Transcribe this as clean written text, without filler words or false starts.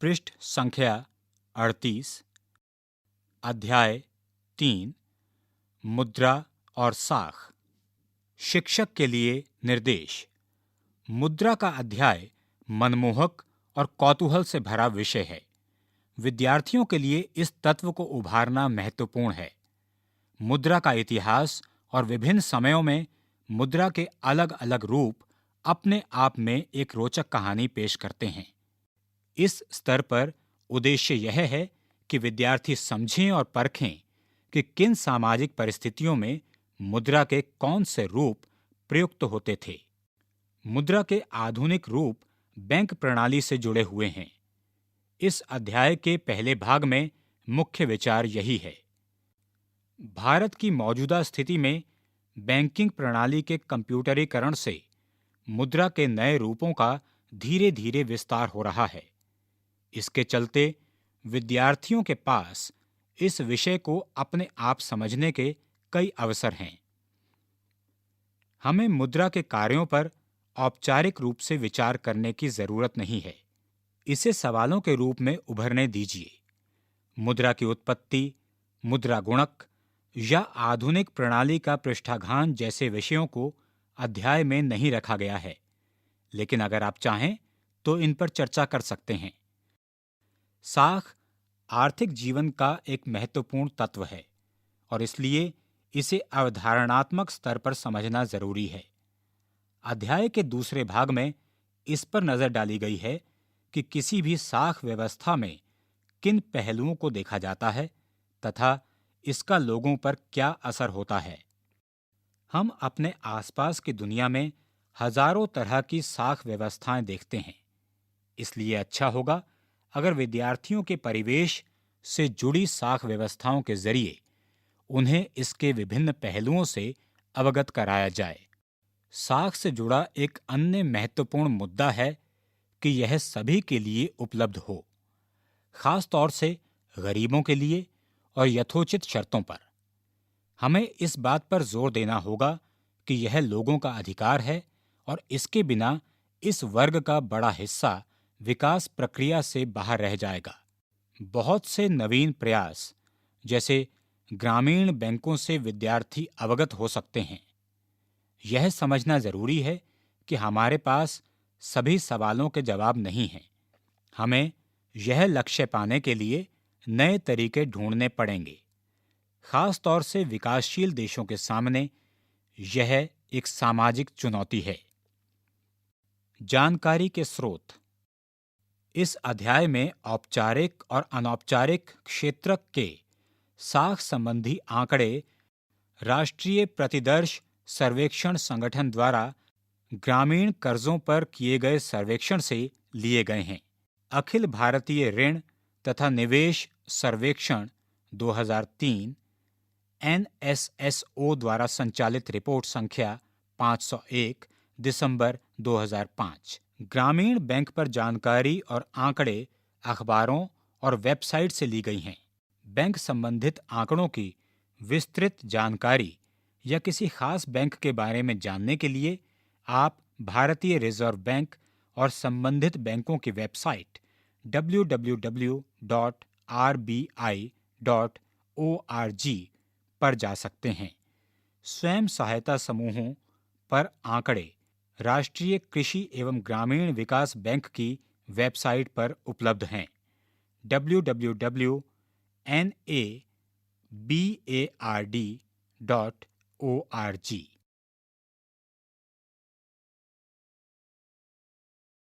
पृष्ठ संख्या 38, अध्याय 3, मुद्रा और साख। शिक्षक के लिए निर्देश। मुद्रा का अध्याय मनमोहक और कौतूहल से भरा विषय है। विद्यार्थियों के लिए इस तत्व को उभारना महत्वपूर्ण है। मुद्रा का इतिहास और विभिन्न समयों में मुद्रा के अलग अलग रूप अपने आप में एक रोचक कहानी पेश करते हैं। इस स्तर पर उद्देश्य यह है कि विद्यार्थी समझें और परखें कि किन सामाजिक परिस्थितियों में मुद्रा के कौन से रूप प्रयुक्त होते थे। मुद्रा के आधुनिक रूप बैंक प्रणाली से जुड़े हुए हैं। इस अध्याय के पहले भाग में मुख्य विचार यही है। भारत की मौजूदा स्थिति में बैंकिंग प्रणाली के कंप्यूटरीकरण से मुद्रा के नए रूपों का धीरे धीरे विस्तार हो रहा है। इसके चलते विद्यार्थियों के पास इस विषय को अपने आप समझने के कई अवसर हैं। हमें मुद्रा के कार्यों पर औपचारिक रूप से विचार करने की जरूरत नहीं है। इसे सवालों के रूप में उभरने दीजिए। मुद्रा की उत्पत्ति, मुद्रा गुणक या आधुनिक प्रणाली का पृष्ठाघान जैसे विषयों को अध्याय में नहीं रखा गया है, लेकिन अगर आप चाहें तो इन पर चर्चा कर सकते हैं। साख आर्थिक जीवन का एक महत्वपूर्ण तत्व है और इसलिए इसे अवधारणात्मक स्तर पर समझना जरूरी है। अध्याय के दूसरे भाग में इस पर नजर डाली गई है कि किसी भी साख व्यवस्था में किन पहलुओं को देखा जाता है तथा इसका लोगों पर क्या असर होता है। हम अपने आसपास की दुनिया में हजारों तरह की साख व्यवस्थाएं देखते हैं। इसलिए अच्छा होगा अगर विद्यार्थियों के परिवेश से जुड़ी साख व्यवस्थाओं के जरिए उन्हें इसके विभिन्न पहलुओं से अवगत कराया जाए। साख से जुड़ा एक अन्य महत्वपूर्ण मुद्दा है कि यह सभी के लिए उपलब्ध हो, खास तौर से गरीबों के लिए और यथोचित शर्तों पर। हमें इस बात पर जोर देना होगा कि यह लोगों का अधिकार है और इसके बिना इस वर्ग का बड़ा हिस्सा विकास प्रक्रिया से बाहर रह जाएगा। बहुत से नवीन प्रयास जैसे ग्रामीण बैंकों से विद्यार्थी अवगत हो सकते हैं। यह समझना जरूरी है कि हमारे पास सभी सवालों के जवाब नहीं हैं। हमें यह लक्ष्य पाने के लिए नए तरीके ढूंढने पड़ेंगे। खास तौर से विकासशील देशों के सामने यह एक सामाजिक चुनौती है। जानकारी के स्रोत। इस अध्याय में औपचारिक और अनौपचारिक क्षेत्र के साख संबंधी आंकड़े राष्ट्रीय प्रतिदर्श सर्वेक्षण संगठन द्वारा ग्रामीण कर्जों पर किए गए सर्वेक्षण से लिए गए हैं। अखिल भारतीय ऋण तथा निवेश सर्वेक्षण 2003 NSSO द्वारा संचालित रिपोर्ट संख्या 501 दिसंबर 2005। ग्रामीण बैंक पर जानकारी और आंकड़े अखबारों और वेबसाइट से ली गई हैं। बैंक संबंधित आंकड़ों की विस्तृत जानकारी या किसी खास बैंक के बारे में जानने के लिए आप भारतीय रिजर्व बैंक और संबंधित बैंकों की वेबसाइट www.rbi.org पर जा सकते हैं। स्वयं सहायता समूहों पर आंकड़े राष्ट्रीय कृषि एवं ग्रामीण विकास बैंक की वेबसाइट पर उपलब्ध हैं। www.nabard.org।